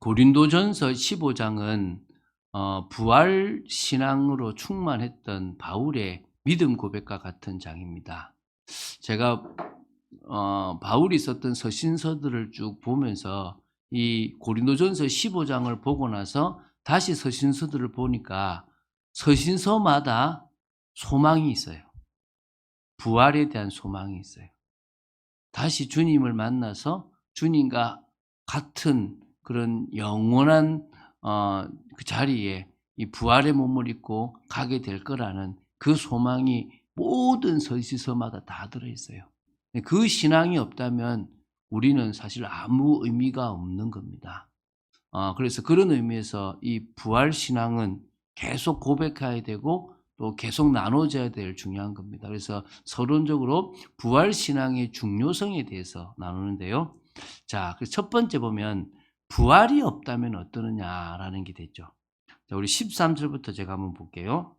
고린도전서 15장은 부활 신앙으로 충만했던 바울의 믿음 고백과 같은 장입니다. 제가 바울이 썼던 서신서들을 쭉 보면서 이 고린도전서 15장을 보고 나서 다시 서신서들을 보니까 서신서마다 소망이 있어요. 부활에 대한 소망이 있어요. 다시 주님을 만나서 주님과 같은 그런 영원한 그 자리에 이 부활의 몸을 입고 가게 될 거라는 그 소망이 모든 서신서마다 다 들어있어요. 그 신앙이 없다면 우리는 사실 아무 의미가 없는 겁니다. 그래서 그런 의미에서 이 부활 신앙은 계속 고백해야 되고 또 계속 나눠져야 될 중요한 겁니다. 그래서 서론적으로 부활 신앙의 중요성에 대해서 나누는데요. 자, 첫 번째 보면 부활이 없다면 어떠느냐라는 게 됐죠. 자, 우리 13절부터 제가 한번 볼게요.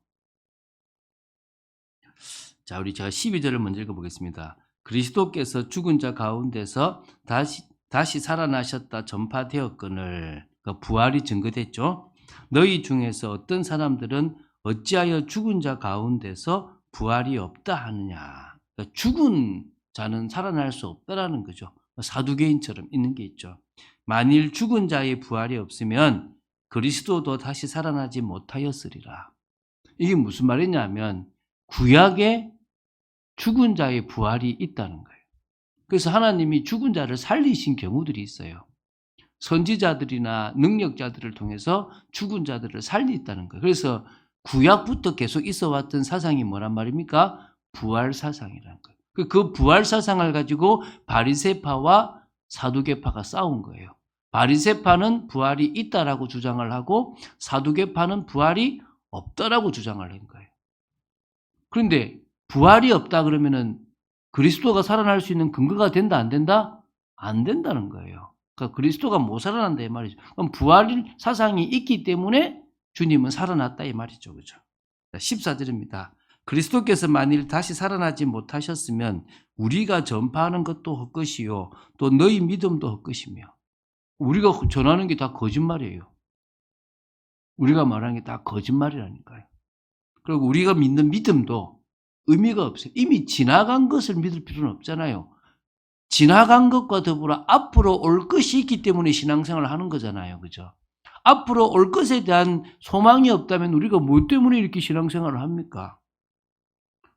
자, 제가 12절을 먼저 읽어보겠습니다. 그리스도께서 죽은 자 가운데서 다시 살아나셨다 전파되었거늘, 부활이 증거됐죠. 너희 중에서 어떤 사람들은 어찌하여 죽은 자 가운데서 부활이 없다 하느냐. 그러니까 죽은 자는 살아날 수 없다라는 거죠. 사두개인처럼 있는 게 있죠. 만일 죽은 자의 부활이 없으면 그리스도도 다시 살아나지 못하였으리라. 이게 무슨 말이냐면 구약에 죽은 자의 부활이 있다는 거예요. 그래서 하나님이 죽은 자를 살리신 경우들이 있어요. 선지자들이나 능력자들을 통해서 죽은 자들을 살리었다는 거예요. 그래서 구약부터 계속 있어 왔던 사상이 뭐란 말입니까? 부활 사상이라는 거예요. 그 부활 사상을 가지고 바리새파와 사두개파가 싸운 거예요. 바리새파는 부활이 있다라고 주장을 하고 사두개파는 부활이 없다라고 주장을 한 거예요. 그런데 부활이 없다 그러면은 그리스도가 살아날 수 있는 근거가 된다 안 된다? 안 된다는 거예요. 그러니까 그리스도가 못 살아난다 이 말이죠. 그럼 부활 사상이 있기 때문에 주님은 살아났다 이 말이죠. 그죠? 14절입니다. 그리스도께서 만일 다시 살아나지 못하셨으면 우리가 전파하는 것도 헛것이요 또 너희 믿음도 헛것이며. 우리가 전하는 게 다 거짓말이에요. 우리가 말하는 게 다 거짓말이라니까요. 그리고 우리가 믿는 믿음도 의미가 없어요. 이미 지나간 것을 믿을 필요는 없잖아요. 지나간 것과 더불어 앞으로 올 것이 있기 때문에 신앙생활을 하는 거잖아요. 그죠? 앞으로 올 것에 대한 소망이 없다면 우리가 뭐 때문에 이렇게 신앙생활을 합니까?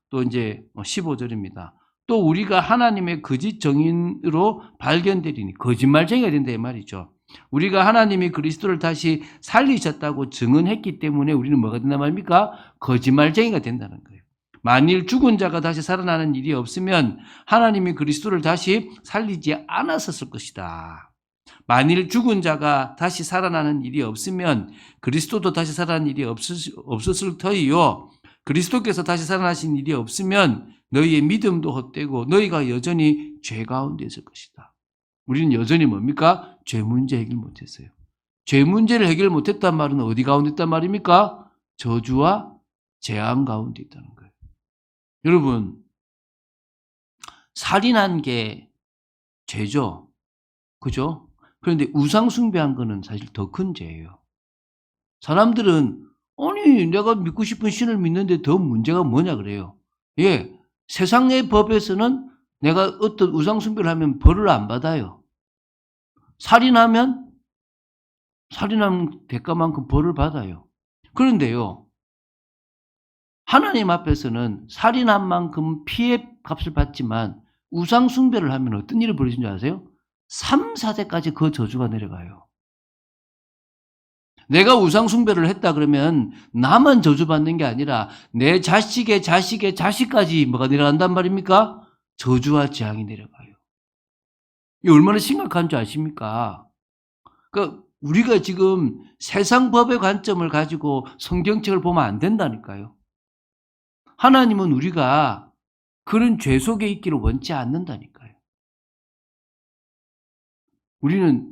또 이제 15절입니다. 또 우리가 하나님의 거짓 정인으로 발견되리니 거짓말쟁이가 된다 이 말이죠. 우리가 하나님이 그리스도를 다시 살리셨다고 증언했기 때문에 우리는 뭐가 된단 말입니까? 거짓말쟁이가 된다는 거예요. 만일 죽은 자가 다시 살아나는 일이 없으면 하나님이 그리스도를 다시 살리지 않았었을 것이다. 만일 죽은 자가 다시 살아나는 일이 없으면 그리스도도 다시 살아나는 일이 없었을 터이요. 그리스도께서 다시 살아나신 일이 없으면 너희의 믿음도 헛되고 너희가 여전히 죄 가운데 있을 것이다. 우리는 여전히 뭡니까? 죄 문제 해결 못했어요. 죄 문제를 해결 못했단 말은 어디 가운데 있단 말입니까? 저주와 재앙 가운데 있다는 거예요. 여러분, 살인한 게 죄죠. 그죠? 그런데 우상 숭배한 거는 사실 더 큰 죄예요. 사람들은 아니 내가 믿고 싶은 신을 믿는데 더 문제가 뭐냐 그래요. 예, 세상의 법에서는 내가 어떤 우상 숭배를 하면 벌을 안 받아요. 살인하면 살인한 대가만큼 벌을 받아요. 그런데요, 하나님 앞에서는 살인한 만큼 피해 값을 받지만 우상 숭배를 하면 어떤 일이 벌어지는 줄 아세요? 3, 4대까지 그 저주가 내려가요. 내가 우상 숭배를 했다 그러면 나만 저주받는 게 아니라 내 자식의 자식의 자식까지 뭐가 내려간단 말입니까? 저주와 재앙이 내려가요. 이게 얼마나 심각한 줄 아십니까? 그러니까 우리가 지금 세상 법의 관점을 가지고 성경책을 보면 안 된다니까요. 하나님은 우리가 그런 죄 속에 있기를 원치 않는다니까요. 우리는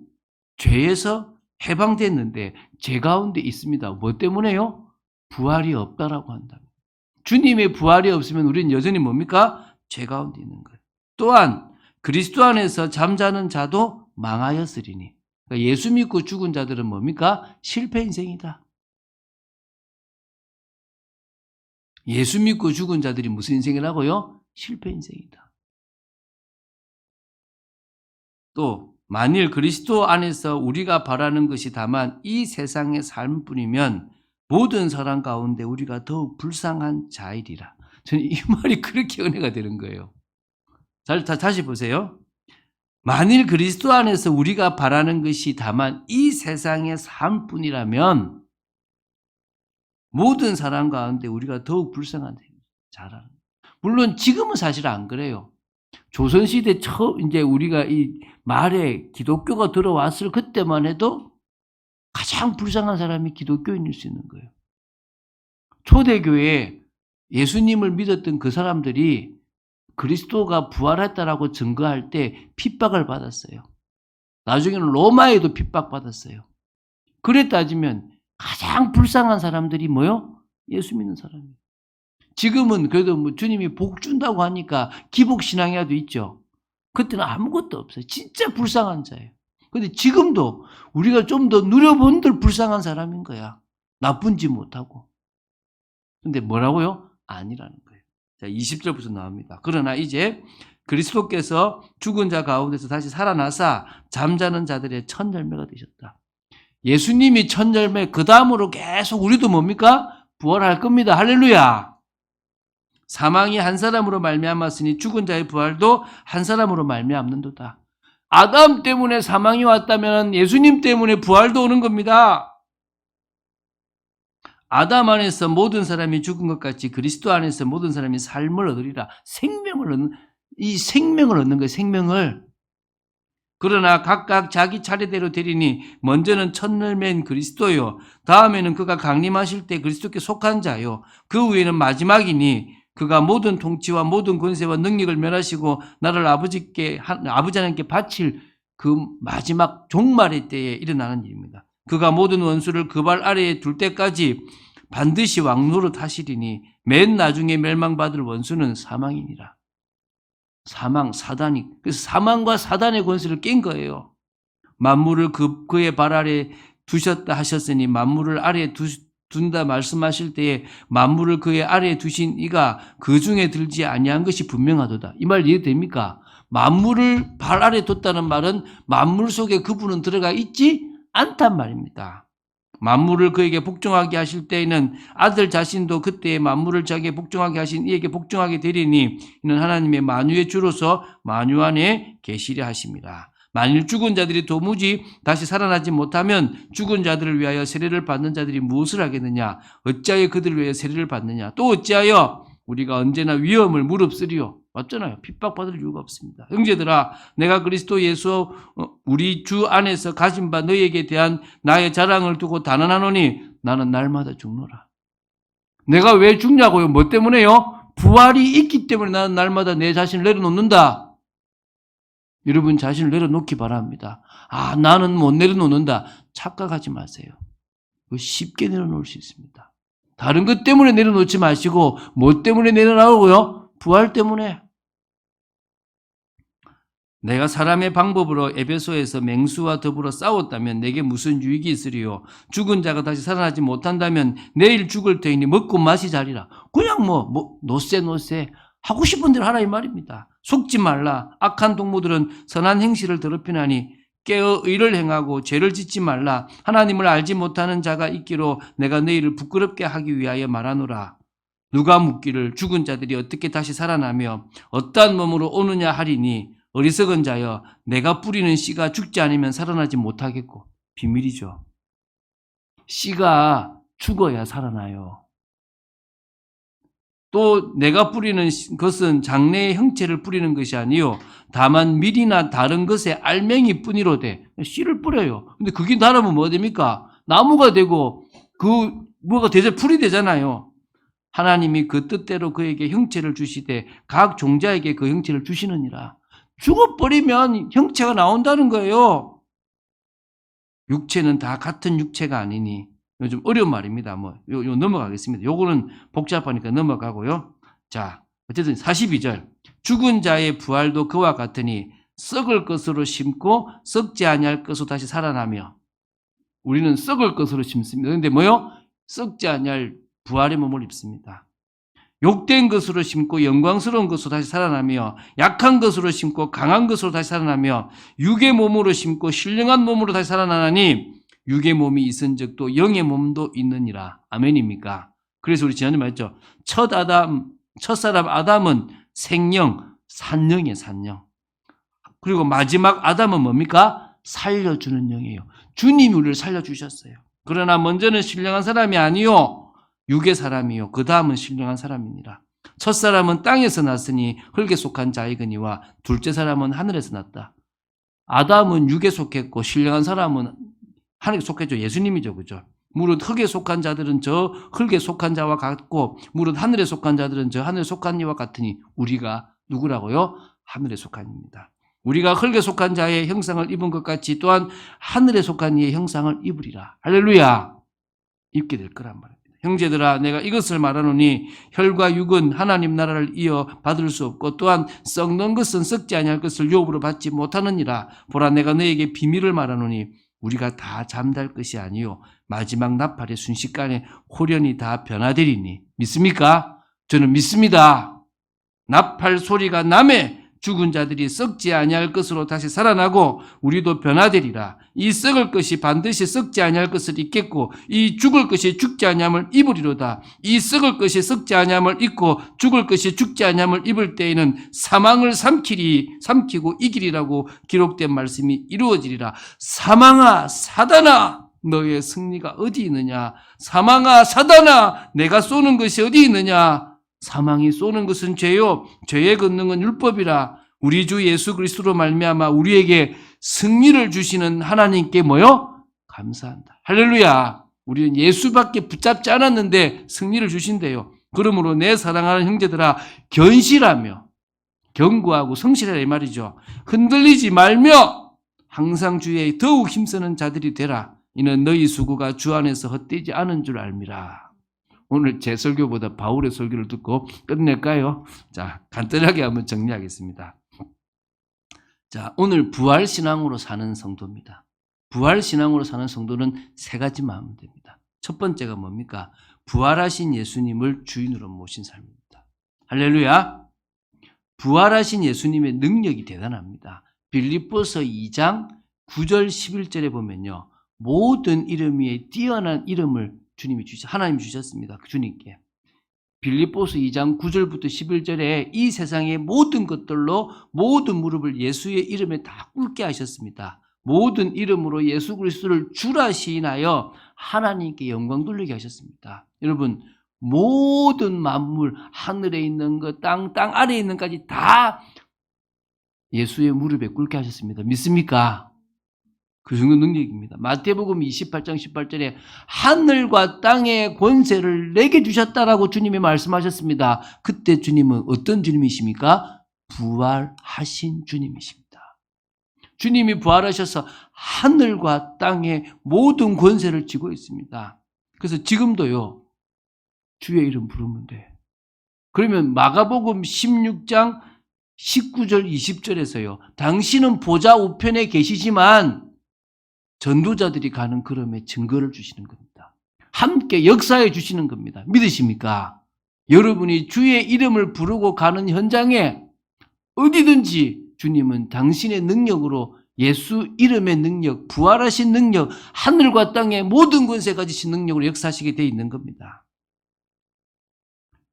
죄에서 해방됐는데 죄 가운데 있습니다. 뭐 때문에요? 부활이 없다라고 한다. 주님의 부활이 없으면 우리는 여전히 뭡니까? 죄 가운데 있는 거예요. 또한 그리스도 안에서 잠자는 자도 망하였으리니. 그러니까 예수 믿고 죽은 자들은 뭡니까? 실패 인생이다. 예수 믿고 죽은 자들이 무슨 인생이라고요? 실패 인생이다. 또 만일 그리스도 안에서 우리가 바라는 것이 다만 이 세상의 삶뿐이면 모든 사람 가운데 우리가 더욱 불쌍한 자이리라. 저는 이 말이 그렇게 은혜가 되는 거예요. 다시 보세요. 만일 그리스도 안에서 우리가 바라는 것이 다만 이 세상의 삶뿐이라면 모든 사람 가운데 우리가 더욱 불쌍한 자라는. 물론 지금은 사실 안 그래요. 조선시대 이제 우리가 이 말에 기독교가 들어왔을 그때만 해도 가장 불쌍한 사람이 기독교인일 수 있는 거예요. 초대교회에 예수님을 믿었던 그 사람들이 그리스도가 부활했다라고 증거할 때 핍박을 받았어요. 나중에는 로마에도 핍박받았어요. 그래 따지면 가장 불쌍한 사람들이 뭐요? 예수 믿는 사람이에요. 지금은 그래도 뭐 주님이 복 준다고 하니까 기복신앙이라도 있죠. 그때는 아무것도 없어요. 진짜 불쌍한 자예요. 근데 지금도 우리가 좀 더 누려본들 불쌍한 사람인 거야. 나쁜 짓 못하고. 근데 뭐라고요? 아니라는 거예요. 자, 20절부터 나옵니다. 그러나 이제 그리스도께서 죽은 자 가운데서 다시 살아나사 잠자는 자들의 첫 열매가 되셨다. 예수님이 첫 열매, 그 다음으로 계속 우리도 뭡니까? 부활할 겁니다. 할렐루야. 사망이 한 사람으로 말미암았으니 죽은 자의 부활도 한 사람으로 말미암는도다. 아담 때문에 사망이 왔다면 예수님 때문에 부활도 오는 겁니다. 아담 안에서 모든 사람이 죽은 것 같이 그리스도 안에서 모든 사람이 삶을 얻으리라. 이 생명을 얻는 거예요. 생명을. 그러나 각각 자기 차례대로 되리니 먼저는 첫 열매인 그리스도요. 다음에는 그가 강림하실 때 그리스도께 속한 자요. 그 후에는 마지막이니 그가 모든 통치와 모든 권세와 능력을 멸하시고 나를 아버지 하나님께 바칠 그 마지막 종말의 때에 일어나는 일입니다. 그가 모든 원수를 그 발 아래에 둘 때까지 반드시 왕노릇 하시리니 맨 나중에 멸망받을 원수는 사망이니라. 사단이. 그래서 사망과 사단의 권세를 깬 거예요. 만물을 그의 발 아래에 두셨다 하셨으니 만물을 아래에 둔다 말씀하실 때에 만물을 그의 아래에 두신 이가 그 중에 들지 아니한 것이 분명하도다. 이 말 이해됩니까? 만물을 발 아래에 뒀다는 말은 만물 속에 그분은 들어가 있지 않단 말입니다. 만물을 그에게 복종하게 하실 때에는 아들 자신도 그때에 만물을 자기에게 복종하게 하신 이에게 복종하게 되리니 이는 하나님의 만유의 주로서 만유 안에 계시려 하심이라. 만일 죽은 자들이 도무지 다시 살아나지 못하면 죽은 자들을 위하여 세례를 받는 자들이 무엇을 하겠느냐? 어찌하여 그들을 위하여 세례를 받느냐? 또 어찌하여 우리가 언제나 위험을 무릅쓰리요? 맞잖아요. 핍박받을 이유가 없습니다. 형제들아, 내가 그리스도 예수 우리 주 안에서 가진 바 너희에게 대한 나의 자랑을 두고 단언하노니 나는 날마다 죽노라. 내가 왜 죽냐고요? 뭐 때문에요? 부활이 있기 때문에 나는 날마다 내 자신을 내려놓는다. 여러분 자신을 내려놓기 바랍니다. 아, 나는 못 내려놓는다. 착각하지 마세요. 쉽게 내려놓을 수 있습니다. 다른 것 때문에 내려놓지 마시고 뭐 때문에 내려놓고요? 부활 때문에. 내가 사람의 방법으로 에베소에서 맹수와 더불어 싸웠다면 내게 무슨 유익이 있으리요? 죽은 자가 다시 살아나지 못한다면 내일 죽을 터이니 먹고 마시자리라. 그냥 노세 하고 싶은 대로 하라 이 말입니다. 속지 말라. 악한 동무들은 선한 행실을 더럽히나니 깨어 의를 행하고 죄를 짓지 말라. 하나님을 알지 못하는 자가 있기로 내가 너희를 부끄럽게 하기 위하여 말하노라. 누가 묻기를 죽은 자들이 어떻게 다시 살아나며 어떠한 몸으로 오느냐 하리니 어리석은 자여 내가 뿌리는 씨가 죽지 않으면 살아나지 못하겠고. 비밀이죠. 씨가 죽어야 살아나요. 또 내가 뿌리는 것은 장래의 형체를 뿌리는 것이 아니요 다만 밀이나 다른 것의 알맹이 뿐이로되. 씨를 뿌려요. 근데 그게 자라면 뭐 됩니까? 나무가 되고 뭐가 되죠? 풀이 되잖아요. 하나님이 그 뜻대로 그에게 형체를 주시되 각 종자에게 그 형체를 주시느니라. 죽어버리면 형체가 나온다는 거예요. 육체는 다 같은 육체가 아니니. 좀 어려운 말입니다. 요 넘어가겠습니다. 요거는 복잡하니까 넘어가고요. 자, 어쨌든 42절. 죽은 자의 부활도 그와 같으니 썩을 것으로 심고 썩지 아니할 것으로 다시 살아나며, 우리는 썩을 것으로 심습니다. 그런데 뭐요? 썩지 아니할 부활의 몸을 입습니다. 욕된 것으로 심고 영광스러운 것으로 다시 살아나며, 약한 것으로 심고 강한 것으로 다시 살아나며, 육의 몸으로 심고 신령한 몸으로 다시 살아나니 육의 몸이 있은 적도 영의 몸도 있느니라. 아멘입니까? 그래서 우리 지난주에 말했죠. 첫사람 아담은 생령, 산령이에요, 산령. 그리고 마지막 아담은 뭡니까? 살려주는 영이에요. 주님이 우리를 살려주셨어요. 그러나 먼저는 신령한 사람이 아니요, 육의 사람이요, 그 다음은 신령한 사람이니라. 첫사람은 땅에서 났으니 흙에 속한 자이거니와 둘째 사람은 하늘에서 났다. 아담은 육에 속했고 신령한 사람은 하늘에 속했죠. 예수님이죠. 그죠? 무릇 흙에 속한 자들은 저 흙에 속한 자와 같고 무릇 하늘에 속한 자들은 저 하늘에 속한 이와 같으니 우리가 누구라고요? 하늘에 속한 입니다. 우리가 흙에 속한 자의 형상을 입은 것 같이 또한 하늘에 속한 이의 형상을 입으리라. 할렐루야. 입게 될 거란 말입니다. 형제들아, 내가 이것을 말하노니 혈과 육은 하나님 나라를 이어 받을 수 없고 또한 썩는 것은 썩지 아니할 것을 유업으로 받지 못하느니라. 보라, 내가 너에게 비밀을 말하노니 우리가 다 잠잘 것이 아니요 마지막 나팔의 순식간에 홀연히 다 변화되리니. 믿습니까? 저는 믿습니다. 나팔 소리가 나매 죽은 자들이 썩지 아니할 것으로 다시 살아나고 우리도 변화되리라. 이 썩을 것이 반드시 썩지 아니할 것을 입겠고 이 죽을 것이 죽지 아니함을 입으리로다. 이 썩을 것이 썩지 아니함을 입고 죽을 것이 죽지 아니함을 입을 때에는 사망을 삼키고 이기리라고 기록된 말씀이 이루어지리라. 사망아, 사단아, 너의 승리가 어디 있느냐? 사망아, 사단아, 내가 쏘는 것이 어디 있느냐? 사망이 쏘는 것은 죄요, 죄의 권능은 율법이라. 우리 주 예수 그리스도로 말미암아 우리에게 승리를 주시는 하나님께 뭐요? 감사한다. 할렐루야. 우리는 예수밖에 붙잡지 않았는데 승리를 주신대요. 그러므로 내 사랑하는 형제들아, 견실하며 견고하고 성실하라 이 말이죠. 흔들리지 말며 항상 주에 더욱 힘쓰는 자들이 되라. 이는 너희 수고가 주 안에서 헛되지 않은 줄 알미라. 오늘 제 설교보다 바울의 설교를 듣고 끝낼까요? 자, 간단하게 한번 정리하겠습니다. 자, 오늘 부활신앙으로 사는 성도입니다. 부활신앙으로 사는 성도는 세 가지만 하면 됩니다. 첫 번째가 뭡니까? 부활하신 예수님을 주인으로 모신 삶입니다. 할렐루야. 부활하신 예수님의 능력이 대단합니다. 빌립보서 2장 9절 11절에 보면요, 모든 이름 위에 뛰어난 이름을 하나님 주셨습니다. 주님께. 빌립보서 2장 9절부터 11절에 이 세상의 모든 것들로 모든 무릎을 예수의 이름에 다 꿇게 하셨습니다. 모든 이름으로 예수 그리스도를 주라 시인하여 하나님께 영광 돌리게 하셨습니다. 여러분, 모든 만물, 하늘에 있는 것, 땅 아래에 있는 것까지 다 예수의 무릎에 꿇게 하셨습니다. 믿습니까? 그 정도 능력입니다. 마태복음 28장 18절에 하늘과 땅의 권세를 내게 주셨다라고 주님이 말씀하셨습니다. 그때 주님은 어떤 주님이십니까? 부활하신 주님이십니다. 주님이 부활하셔서 하늘과 땅의 모든 권세를 쥐고 있습니다. 그래서 지금도요, 주의 이름 부르면 돼. 그러면 마가복음 16장 19절 20절에서요, 당신은 보좌 우편에 계시지만 전도자들이 가는 걸음에 증거를 주시는 겁니다. 함께 역사해 주시는 겁니다. 믿으십니까? 여러분이 주의 이름을 부르고 가는 현장에 어디든지 주님은 당신의 능력으로 예수 이름의 능력, 부활하신 능력, 하늘과 땅의 모든 권세 가지신 능력으로 역사하시게 되어 있는 겁니다.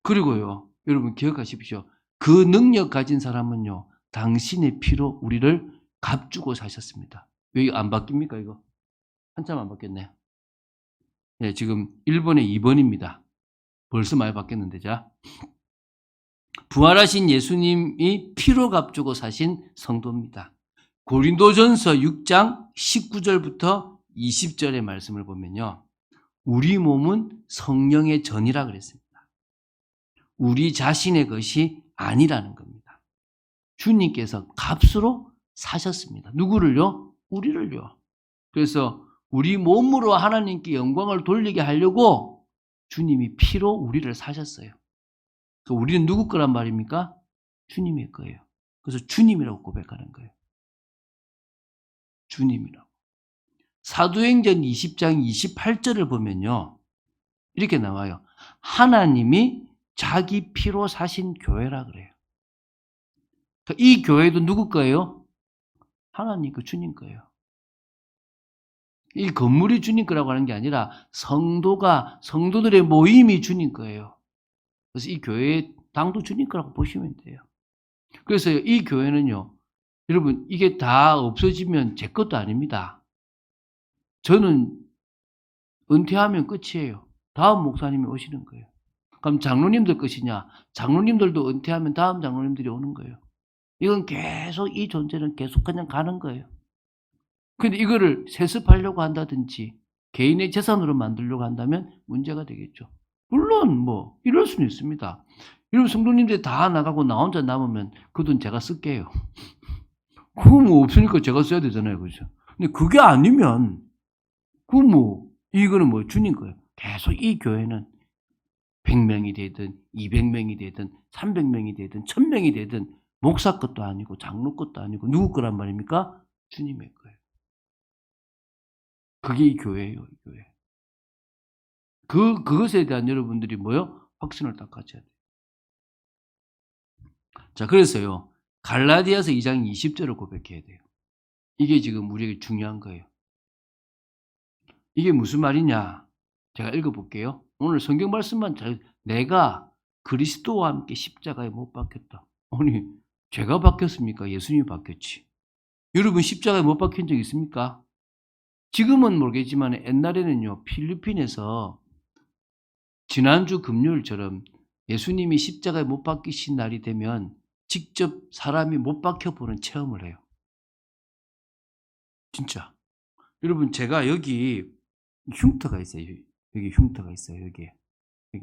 그리고요, 여러분 기억하십시오. 그 능력 가진 사람은요, 당신의 피로 우리를 값주고 사셨습니다. 왜 안 바뀝니까, 이거? 한참 안 바뀌었네. 네, 지금 1번에 2번입니다. 벌써 많이 바뀌었는데, 자. 부활하신 예수님이 피로 값주고 사신 성도입니다. 고린도전서 6장 19절부터 20절의 말씀을 보면요, 우리 몸은 성령의 전이라 그랬습니다. 우리 자신의 것이 아니라는 겁니다. 주님께서 값으로 사셨습니다. 누구를요? 우리를요. 그래서 우리 몸으로 하나님께 영광을 돌리게 하려고 주님이 피로 우리를 사셨어요. 그래서 우리는 누구 거란 말입니까? 주님의 거예요. 그래서 주님이라고 고백하는 거예요. 주님이라고. 사도행전 20장 28절을 보면요. 이렇게 나와요. 하나님이 자기 피로 사신 교회라 그래요. 이 교회도 누구 거예요? 하나님 그 주님 거예요. 이 건물이 주님 거라고 하는 게 아니라 성도들의 모임이 주님 거예요. 그래서 이 교회의 당도 주님 거라고 보시면 돼요. 그래서 이 교회는요. 여러분 이게 다 없어지면 제 것도 아닙니다. 저는 은퇴하면 끝이에요. 다음 목사님이 오시는 거예요. 그럼 장로님들 것이냐? 장로님들도 은퇴하면 다음 장로님들이 오는 거예요. 이건 계속 이 존재는 계속 그냥 가는 거예요. 근데 이거를 세습하려고 한다든지 개인의 재산으로 만들려고 한다면 문제가 되겠죠. 물론 뭐 이럴 수는 있습니다. 여러분 성도님들 다 나가고 나 혼자 남으면 그 돈 제가 쓸게요. 그거 뭐 없으니까 제가 써야 되잖아요. 그죠? 근데 그게 아니면 이거는 뭐 주님 거예요. 계속 이 교회는 100명이 되든 200명이 되든 300명이 되든 1000명이 되든 목사 것도 아니고 장로 것도 아니고 누구 거란 말입니까? 주님의 거예요. 그게 이 교회예요. 이 교회. 그것에 대한 여러분들이 뭐요? 확신을 딱 가져야 돼요. 자, 그래서요. 갈라디아서 2장 20절을 고백해야 돼요. 이게 지금 우리에게 중요한 거예요. 이게 무슨 말이냐? 제가 읽어볼게요. 오늘 성경 말씀만 내가 그리스도와 함께 십자가에 못 박혔다. 아니, 제가 박혔습니까? 예수님이 박혔지. 여러분 십자가에 못 박힌 적 있습니까? 지금은 모르겠지만 옛날에는요. 필리핀에서 지난주 금요일처럼 예수님이 십자가에 못 박히신 날이 되면 직접 사람이 못 박혀보는 체험을 해요. 진짜. 여러분 제가 여기 흉터가 있어요. 여기 흉터가 있어요. 여기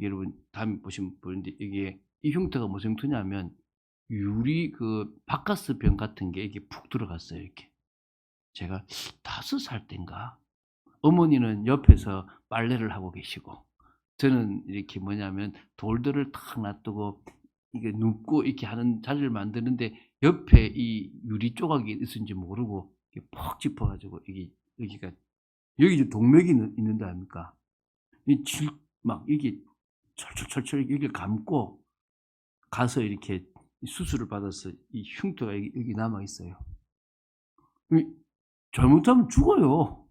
여러분 다음에 보시면 보는데 이게 이 흉터가 무슨 흉터냐면 유리 그 바카스 병 같은 게 이게 푹 들어갔어요. 이렇게. 제가 5살 때인가 어머니는 옆에서 빨래를 하고 계시고 저는 이렇게 뭐냐면 돌들을 탁 놔두고 이게 눕고 이렇게 하는 자리를 만드는데 옆에 이 유리 조각이 있는지 모르고 이렇게 푹 짚어가지고 여기가 여기 이제 동맥이 있는데 아닙니까? 막 이게 철철철철 여기를 감고 가서 이렇게 수술을 받아서 이 흉터가 여기 남아 있어요. 잘못하면 죽어요.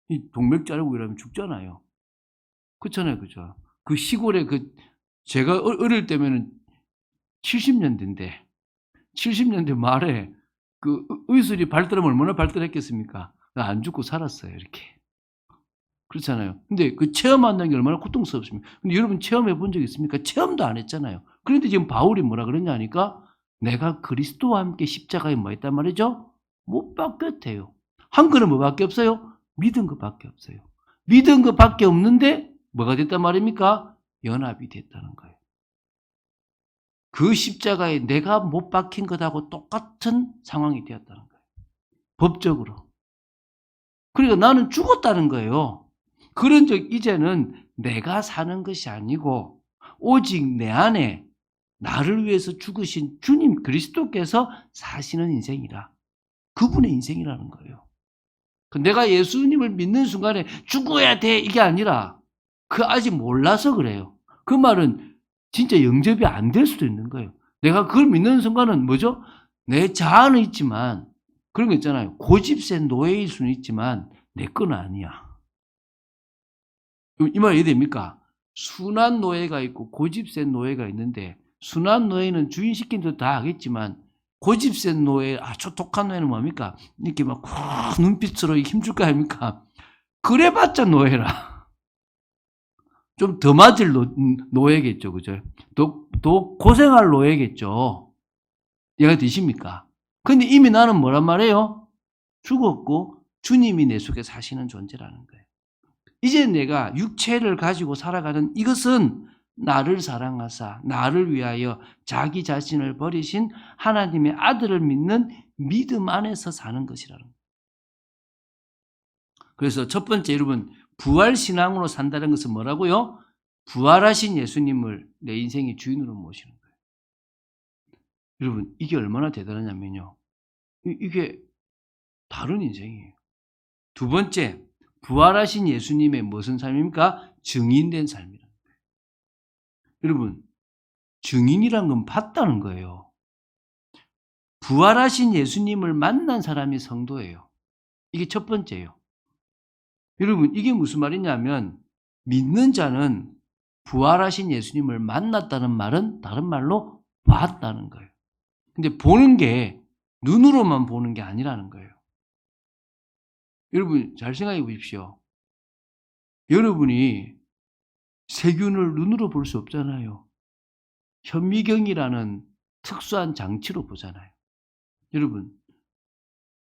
이 동맥 자르고 이러면 죽잖아요. 그렇잖아요, 그죠? 그 시골에 제가 어릴 때면은 70년대인데 70년대 말에 그 의술이 발달하면 얼마나 발달했겠습니까? 안 죽고 살았어요, 이렇게. 그렇잖아요. 근데 그 체험한다는 게 얼마나 고통스럽습니까? 근데 여러분 체험해 본 적 있습니까? 체험도 안 했잖아요. 그런데 지금 바울이 뭐라 그러냐 하니까 내가 그리스도와 함께 십자가에 뭐 했단 말이죠? 못 박혔대요. 한 거는 뭐밖에 없어요? 믿은 것밖에 없어요. 믿은 것밖에 없는데 뭐가 됐단 말입니까? 연합이 됐다는 거예요. 그 십자가에 내가 못 박힌 것하고 똑같은 상황이 되었다는 거예요. 법적으로. 그러니까 나는 죽었다는 거예요. 그런 적 이제는 내가 사는 것이 아니고 오직 내 안에 나를 위해서 죽으신 주님 그리스도께서 사시는 인생이라. 그분의 인생이라는 거예요. 내가 예수님을 믿는 순간에 죽어야 돼 이게 아니라 아직 몰라서 그래요. 그 말은 진짜 영접이 안 될 수도 있는 거예요. 내가 그걸 믿는 순간은 뭐죠? 내 자아는 있지만 그런 거 있잖아요. 고집센 노예일 수는 있지만 내 건 아니야. 이 말 이해됩니까? 순한 노예가 있고 고집센 노예가 있는데 순한 노예는 주인 시킨 대로 다 하겠지만 고집센 노예, 아주 독한 노예는 뭡니까? 이렇게 막 눈빛으로 힘줄 거 아닙니까? 그래봤자 노예라. 좀 더 맞을 노예겠죠, 그죠? 더 고생할 노예겠죠. 이해가 되십니까? 근데 이미 나는 뭐란 말이에요? 죽었고 주님이 내 속에 사시는 존재라는 거예요. 이제 내가 육체를 가지고 살아가는 이것은 나를 사랑하사 나를 위하여 자기 자신을 버리신 하나님의 아들을 믿는 믿음 안에서 사는 것이라는 거예요. 그래서 첫 번째 여러분 부활신앙으로 산다는 것은 뭐라고요? 부활하신 예수님을 내 인생의 주인으로 모시는 거예요. 여러분 이게 얼마나 대단하냐면요. 이게 다른 인생이에요. 두 번째, 부활하신 예수님의 무슨 삶입니까? 증인된 삶이라. 여러분, 증인이란 건 봤다는 거예요. 부활하신 예수님을 만난 사람이 성도예요. 이게 첫 번째예요. 여러분, 이게 무슨 말이냐면 믿는 자는 부활하신 예수님을 만났다는 말은 다른 말로 봤다는 거예요. 근데 보는 게 눈으로만 보는 게 아니라는 거예요. 여러분 잘 생각해 보십시오. 여러분이 세균을 눈으로 볼 수 없잖아요. 현미경이라는 특수한 장치로 보잖아요. 여러분,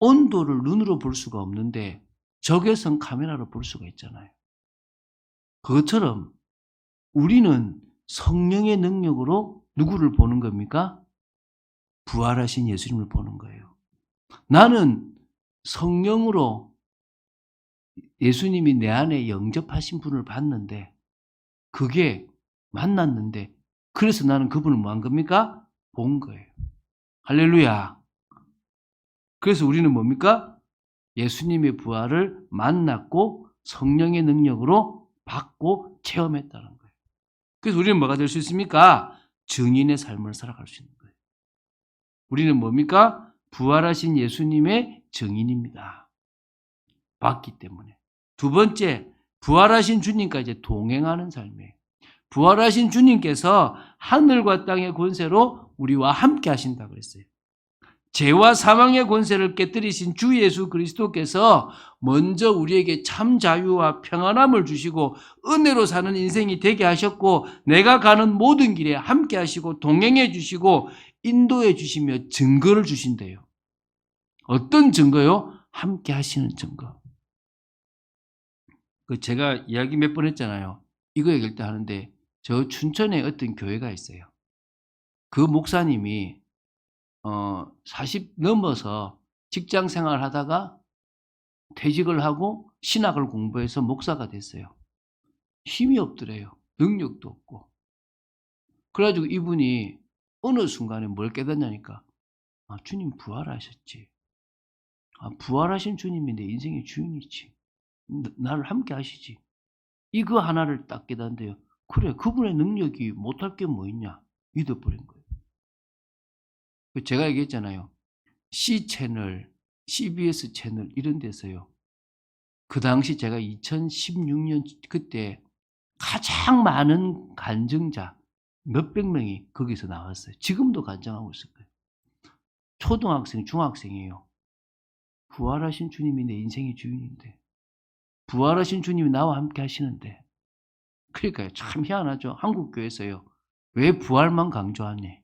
온도를 눈으로 볼 수가 없는데 적외선 카메라로 볼 수가 있잖아요. 그것처럼 우리는 성령의 능력으로 누구를 보는 겁니까? 부활하신 예수님을 보는 거예요. 나는 성령으로 예수님이 내 안에 영접하신 분을 봤는데 그게 만났는데 그래서 나는 그분을 뭐 한 겁니까? 본 거예요. 할렐루야. 그래서 우리는 뭡니까? 예수님의 부활을 만났고 성령의 능력으로 받고 체험했다는 거예요. 그래서 우리는 뭐가 될 수 있습니까? 증인의 삶을 살아갈 수 있는 거예요. 우리는 뭡니까? 부활하신 예수님의 증인입니다. 봤기 때문에. 두 번째, 부활하신 주님과 이제 동행하는 삶이에요. 부활하신 주님께서 하늘과 땅의 권세로 우리와 함께 하신다 그랬어요. 죄와 사망의 권세를 깨뜨리신 주 예수 그리스도께서 먼저 우리에게 참 자유와 평안함을 주시고 은혜로 사는 인생이 되게 하셨고 내가 가는 모든 길에 함께 하시고 동행해 주시고 인도해 주시며 증거를 주신대요. 어떤 증거요? 함께 하시는 증거. 제가 이야기 몇 번 했잖아요. 이거 얘기할 때 하는데 저 춘천에 어떤 교회가 있어요. 그 목사님이 40 넘어서 직장 생활 하다가 퇴직을 하고 신학을 공부해서 목사가 됐어요. 힘이 없더래요. 능력도 없고. 그래가지고 이분이 어느 순간에 뭘 깨닫냐니까 주님 부활하셨지. 부활하신 주님이 내 인생의 주인이지. 나를 함께 하시지. 이거 하나를 딱 깨닫는데요. 그래, 그분의 능력이 못할 게 뭐 있냐. 믿어버린 거예요. 제가 얘기했잖아요. C채널, CBS 채널 이런 데서요. 그 당시 제가 2016년 그때 가장 많은 간증자 몇백 명이 거기서 나왔어요. 지금도 간증하고 있을 거예요. 초등학생, 중학생이에요. 부활하신 주님이 내 인생의 주인인데 부활하신 주님이 나와 함께 하시는데 그러니까요. 참 희한하죠. 한국교회에서요. 왜 부활만 강조하니?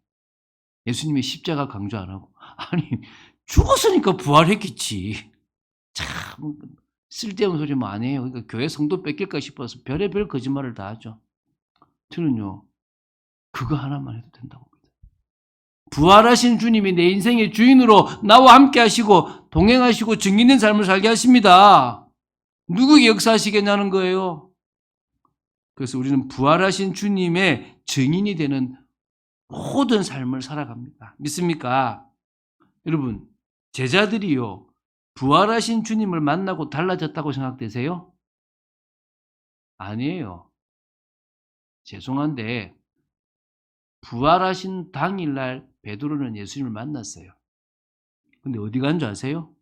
예수님이 십자가 강조 안 하고 아니 죽었으니까 부활했겠지. 참 쓸데없는 소리 안 해요. 그러니까 교회 성도 뺏길까 싶어서 별의별 거짓말을 다 하죠. 저는요. 그거 하나만 해도 된다고 봅니다. 부활하신 주님이 내 인생의 주인으로 나와 함께 하시고 동행하시고 증인된 삶을 살게 하십니다. 누구에게 역사하시겠냐는 거예요. 그래서 우리는 부활하신 주님의 증인이 되는 모든 삶을 살아갑니다. 믿습니까? 여러분, 제자들이요. 부활하신 주님을 만나고 달라졌다고 생각되세요? 아니에요. 죄송한데 부활하신 당일날 베드로는 예수님을 만났어요. 근데 어디 간 줄 아세요?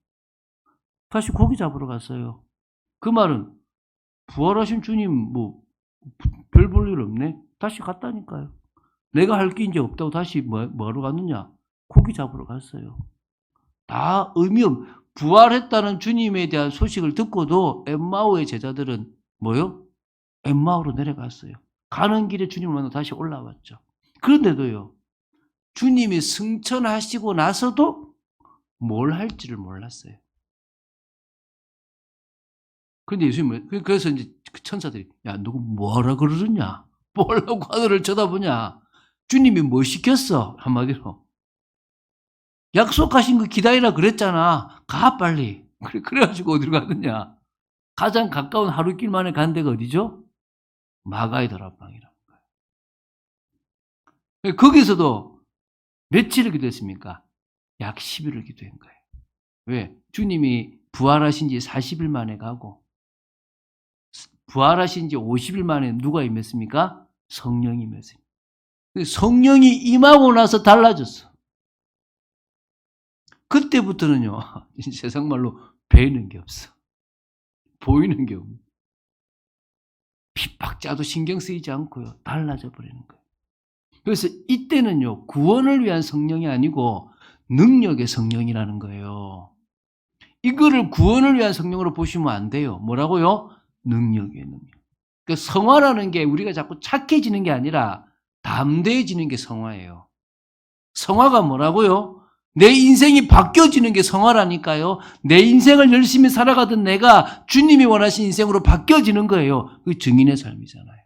다시 고기 잡으러 갔어요. 그 말은 부활하신 주님 뭐 별 볼 일 없네? 다시 갔다니까요. 내가 할 게 이제 없다고 다시 뭐하러 갔느냐? 고기 잡으러 갔어요. 다 의미 없, 부활했다는 주님에 대한 소식을 듣고도 엠마오의 제자들은 뭐요? 엠마오로 내려갔어요. 가는 길에 주님을 만나 다시 올라왔죠. 그런데도요, 주님이 승천하시고 나서도 뭘 할지를 몰랐어요. 그런데 예수님은, 그래서 이제 천사들이, 야, 누구 뭐라 그러느냐? 뭐라고 하늘을 쳐다보냐? 주님이 뭐 시켰어? 한마디로. 약속하신 거 기다리라 그랬잖아. 가, 빨리. 그래가지고 어디로 가느냐? 가장 가까운 하루길 만에 간 데가 어디죠? 마가의 다락방이라는 거예요. 거기서도 며칠을 기도했습니까? 약 10일을 기도한 거예요. 왜? 주님이 부활하신 지 40일 만에 가고 부활하신 지 50일 만에 누가 임했습니까? 성령이 임했습니다. 성령이 임하고 나서 달라졌어. 그때부터는요, 세상 말로 배이는 게 없어. 보이는 게 없어. 핍박자도 신경 쓰이지 않고요. 달라져 버리는 거예요. 그래서 이때는요, 구원을 위한 성령이 아니고 능력의 성령이라는 거예요. 이거를 구원을 위한 성령으로 보시면 안 돼요. 뭐라고요? 능력의 능력. 그러니까 성화라는 게 우리가 자꾸 착해지는 게 아니라 담대해지는 게 성화예요. 성화가 뭐라고요? 내 인생이 바뀌어지는 게 성화라니까요. 내 인생을 열심히 살아가던 내가 주님이 원하신 인생으로 바뀌어지는 거예요. 그 증인의 삶이잖아요.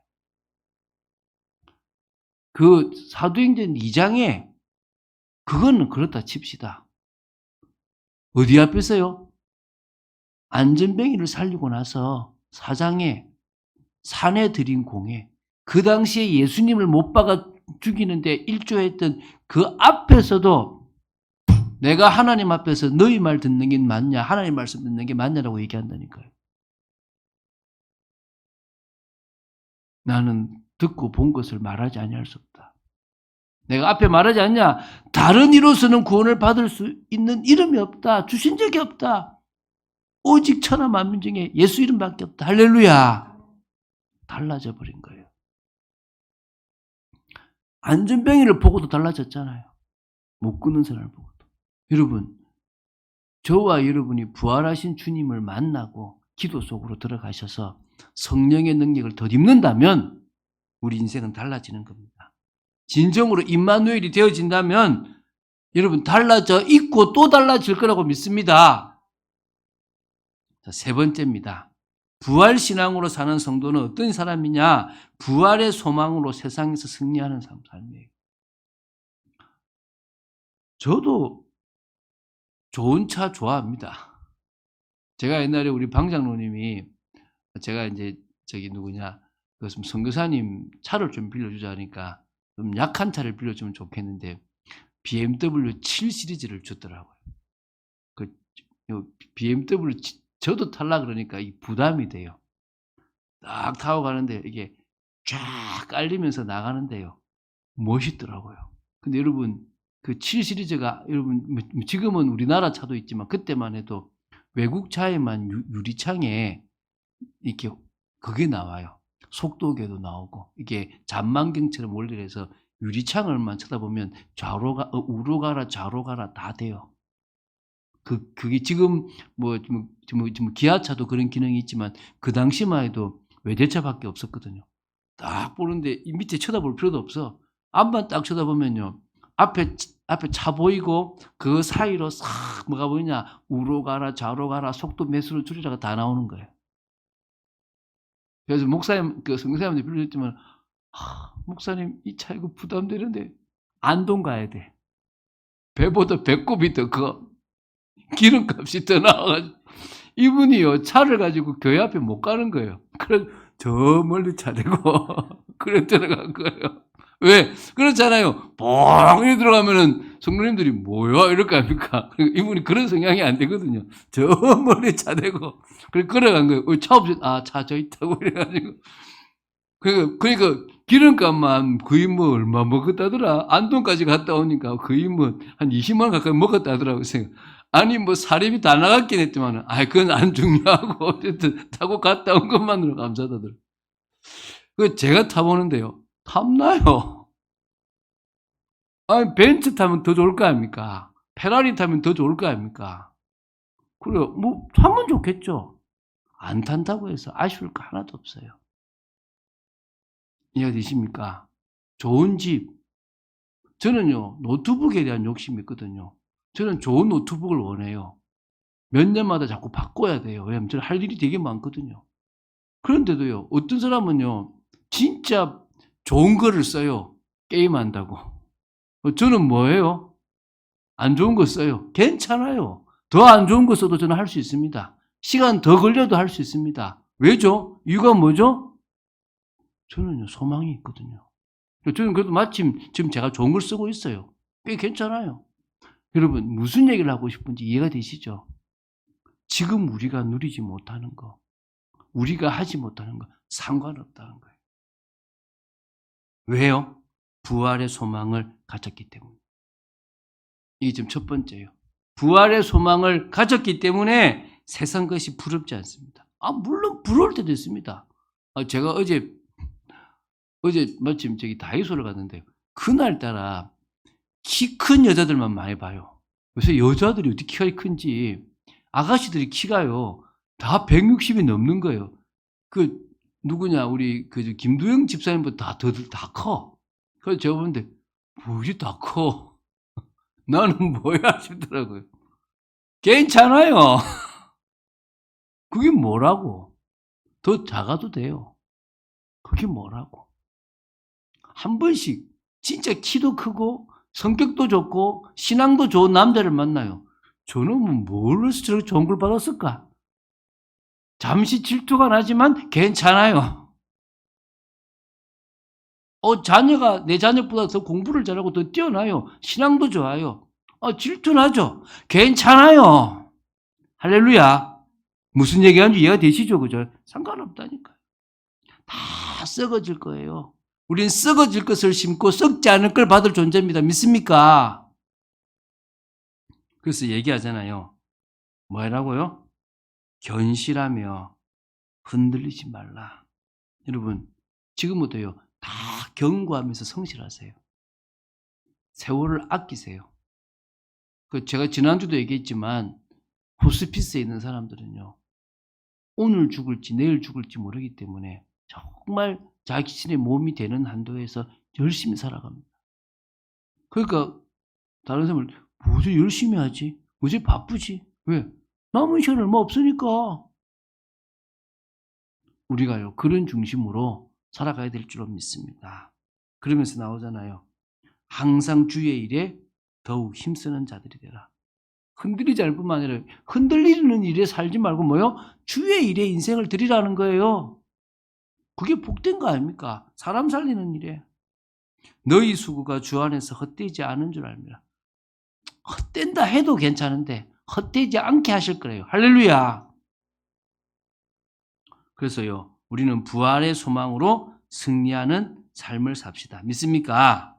그 사도행전 2장에 그거는 그렇다 칩시다. 어디 앞에서요? 안전뱅이를 살리고 나서 4장에 산에 들인 공회, 그 당시에 예수님을 못 박아 죽이는데 일조했던 그 앞에서도 내가 하나님 앞에서 너희 말 듣는 게 맞냐, 하나님 말씀 듣는 게 맞냐라고 얘기한다니까요. 나는 듣고 본 것을 말하지 아니할 수 없다. 내가 앞에 말하지 않냐, 다른 이로서는 구원을 받을 수 있는 이름이 없다. 주신 적이 없다. 오직 천하 만민 중에 예수 이름밖에 없다. 할렐루야. 달라져 버린 거예요. 안전뱅이를 보고도 달라졌잖아요. 못 끊는 사람을 보고도. 여러분, 저와 여러분이 부활하신 주님을 만나고 기도 속으로 들어가셔서 성령의 능력을 덧입는다면 우리 인생은 달라지는 겁니다. 진정으로 임마누엘이 되어진다면 여러분 달라져 있고 또 달라질 거라고 믿습니다. 자, 세 번째입니다. 부활신앙으로 사는 성도는 어떤 사람이냐? 부활의 소망으로 세상에서 승리하는 삶이에요. 저도 좋은 차 좋아합니다. 제가 옛날에 우리 방장로님이 제가 이제 그 선교사님 차를 좀 빌려주자 하니까 좀 약한 차를 빌려주면 좋겠는데 BMW 7 시리즈를 줬더라고요. 그 BMW 저도 탈라 그러니까 이 부담이 돼요. 딱 타고 가는데 이게 쫙 깔리면서 나가는데요. 멋있더라고요. 근데 여러분 그 7 시리즈가 여러분 지금은 우리나라 차도 있지만 그때만 해도 외국 차에만 유리창에 이렇게 그게 나와요. 속도계도 나오고 이게 잔망경처럼 원리해서 유리창을만 쳐다보면 우로 가라 좌로 가라 다 돼요. 그게 지금 뭐 기아차도 그런 기능이 있지만 그 당시만 해도 외제차밖에 없었거든요. 딱 보는데 이 밑에 쳐다볼 필요도 없어. 앞만 딱 쳐다보면요. 앞에 차 보이고 그 사이로 싹 뭐가 보이냐. 우로 가라 좌로 가라 속도 매수를 줄이라가 다 나오는 거예요. 그래서 목사님 그 선교사님한테 빌려줬지만 목사님 이 차 이거 부담되는데 안동 가야 돼. 배보다 배꼽이 더 커. 기름값이 더 나와가지고 이분이요 차를 가지고 교회 앞에 못 가는 거예요. 그래 저 멀리 차 대고 그래 들어간 거예요. 왜? 그렇잖아요. 뻥이 들어가면은 성도님들이 뭐야 이럴 거 아닙니까? 이분이 그런 성향이 안 되거든요. 저 멀리 차 대고 그래 걸어간 거예요. 차 없이 차 저 있다고 이래가지고 그러니까 기름값만 거의 뭐 얼마 먹었다더라. 안동까지 갔다 오니까 거의 뭐 한 20만 원 가까이 먹었다더라고 생각. 아니 뭐 사립이 다 나갔긴 했지만 그건 안 중요하고 어쨌든 타고 갔다 온 것만으로 감사하다더라. 그 제가 타보는데요. 탐나요. 아니 벤츠 타면 더 좋을 거 아닙니까? 페라리 타면 더 좋을 거 아닙니까? 그래요. 뭐 타면 좋겠죠. 안 탄다고 해서 아쉬울 거 하나도 없어요. 이해되십니까? 좋은 집. 저는요 노트북에 대한 욕심이 있거든요. 저는 좋은 노트북을 원해요. 몇 년마다 자꾸 바꿔야 돼요. 왜냐하면 저는 할 일이 되게 많거든요. 그런데도요 어떤 사람은요 진짜 좋은 거를 써요. 게임한다고. 저는 뭐예요? 안 좋은 거 써요. 괜찮아요. 더 안 좋은 거 써도 저는 할 수 있습니다. 시간 더 걸려도 할 수 있습니다. 왜죠? 이유가 뭐죠? 저는요 소망이 있거든요. 저는 그래도 마침 지금 제가 좋은 걸 쓰고 있어요. 꽤 괜찮아요. 여러분 무슨 얘기를 하고 싶은지 이해가 되시죠? 지금 우리가 누리지 못하는 거, 우리가 하지 못하는 거 상관없다는 거예요. 왜요? 부활의 소망을 가졌기 때문에. 이게 지금 첫 번째예요. 부활의 소망을 가졌기 때문에 세상 것이 부럽지 않습니다. 물론 부러울 때도 있습니다. 제가 어제 마침 저기 다이소를 갔는데 그날따라 키 큰 여자들만 많이 봐요. 요새 여자들이 어떻게 키가 큰지 아가씨들이 키가요 다 160이 넘는 거예요. 누구냐 우리 김두영 집사님보다 다 커. 그래서 제가 보는데 뭐지 다 커. 나는 뭐야 싶더라고요. 괜찮아요. 그게 뭐라고. 더 작아도 돼요. 그게 뭐라고. 한 번씩 진짜 키도 크고 성격도 좋고 신앙도 좋은 남자를 만나요. 저놈은 뭘로서 저렇게 좋은 걸 받았을까? 잠시 질투가 나지만 괜찮아요. 자녀가 내 자녀보다 더 공부를 잘하고 더 뛰어나요. 신앙도 좋아요. 질투나죠? 괜찮아요. 할렐루야. 무슨 얘기하는지 이해가 되시죠? 그죠? 상관없다니까요. 다 썩어질 거예요. 우린 썩어질 것을 심고 썩지 않을 걸 받을 존재입니다. 믿습니까? 그래서 얘기하잖아요. 뭐라고요? 견실하며 흔들리지 말라. 여러분, 지금부터요. 다 경고하면서 성실하세요. 세월을 아끼세요. 제가 지난주도 얘기했지만 호스피스에 있는 사람들은요. 오늘 죽을지 내일 죽을지 모르기 때문에 정말 자신의 몸이 되는 한도에서 열심히 살아갑니다. 그러니까 다른 사람을 뭐지 열심히 하지? 뭐지 바쁘지? 왜? 남은 시간 얼마 없으니까. 우리가요 그런 중심으로 살아가야 될 줄로 믿습니다. 그러면서 나오잖아요. 항상 주의 일에 더욱 힘쓰는 자들이 되라. 흔들리지 않을 뿐만 아니라 흔들리는 일에 살지 말고 뭐요? 주의 일에 인생을 드리라는 거예요. 그게 복된 거 아닙니까? 사람 살리는 일에. 너희 수고가 주 안에서 헛되지 않은 줄 압니다. 헛된다 해도 괜찮은데 헛되지 않게 하실 거예요. 할렐루야. 그래서요. 우리는 부활의 소망으로 승리하는 삶을 삽시다. 믿습니까?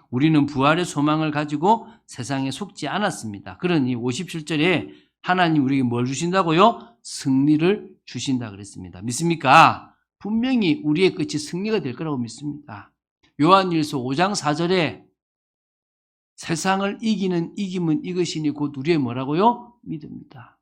우리는 부활의 소망을 가지고 세상에 속지 않았습니다. 그러니 57절에 하나님 우리에게 뭘 주신다고요? 승리를 주신다 그랬습니다. 믿습니까? 분명히 우리의 끝이 승리가 될 거라고 믿습니다. 요한일서 5장 4절에 세상을 이기는 이김은 이것이니 곧 우리의 뭐라고요? 믿음이다.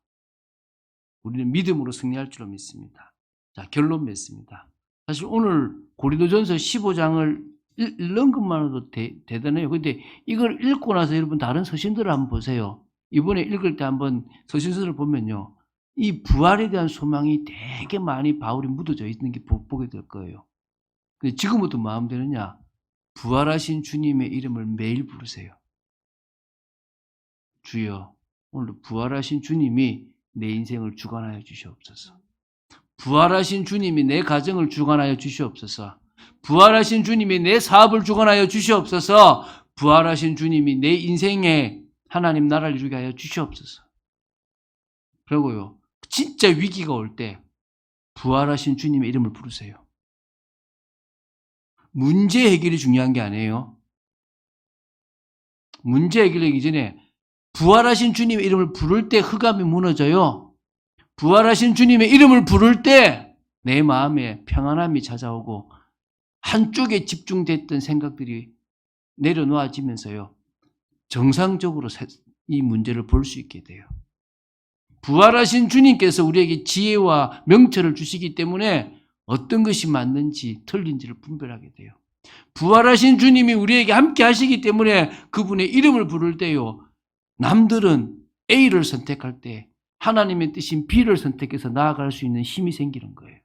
우리는 믿음으로 승리할 줄로 믿습니다. 자, 결론 맺습니다. 사실 오늘 고린도전서 15장을 읽는 것만으로도 대단해요. 근데 이걸 읽고 나서 여러분 다른 서신들을 한번 보세요. 이번에 읽을 때 한번 서신서를 보면요. 이 부활에 대한 소망이 되게 많이 바울이 묻어져 있는 게 보게 될 거예요. 근데 지금부터 마음 되느냐? 부활하신 주님의 이름을 매일 부르세요. 주여, 오늘 부활하신 주님이 내 인생을 주관하여 주시옵소서. 부활하신 주님이 내 가정을 주관하여 주시옵소서. 부활하신 주님이 내 사업을 주관하여 주시옵소서. 부활하신 주님이 내 인생에 하나님 나라를 이루게 하여 주시옵소서. 그리고요, 진짜 위기가 올 때 부활하신 주님의 이름을 부르세요. 문제 해결이 중요한 게 아니에요. 문제 해결하기 전에 부활하신 주님의 이름을 부를 때 흑암이 무너져요. 부활하신 주님의 이름을 부를 때 내 마음에 평안함이 찾아오고 한쪽에 집중됐던 생각들이 내려놓아지면서요. 정상적으로 이 문제를 볼 수 있게 돼요. 부활하신 주님께서 우리에게 지혜와 명철을 주시기 때문에 어떤 것이 맞는지 틀린지를 분별하게 돼요. 부활하신 주님이 우리에게 함께 하시기 때문에 그분의 이름을 부를 때요. 남들은 A를 선택할 때 하나님의 뜻인 B를 선택해서 나아갈 수 있는 힘이 생기는 거예요.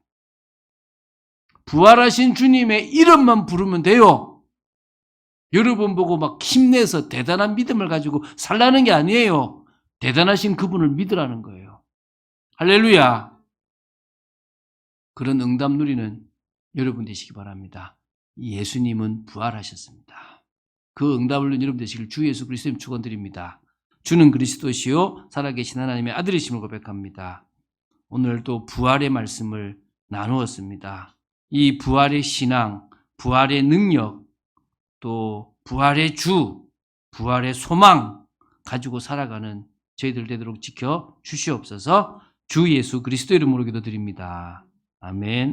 부활하신 주님의 이름만 부르면 돼요. 여러분 보고 막 힘내서 대단한 믿음을 가지고 살라는 게 아니에요. 대단하신 그분을 믿으라는 거예요. 할렐루야. 그런 응답 누리는 여러분 되시기 바랍니다. 예수님은 부활하셨습니다. 그 응답을 누리는 여러분 되시길 주 예수 그리스도님 축원드립니다. 주는 그리스도시요 살아계신 하나님의 아들이심을 고백합니다. 오늘도 부활의 말씀을 나누었습니다. 이 부활의 신앙, 부활의 능력, 또 부활의 주, 부활의 소망 가지고 살아가는 저희들 되도록 지켜 주시옵소서. 주 예수 그리스도 이름으로 기도드립니다. 아멘.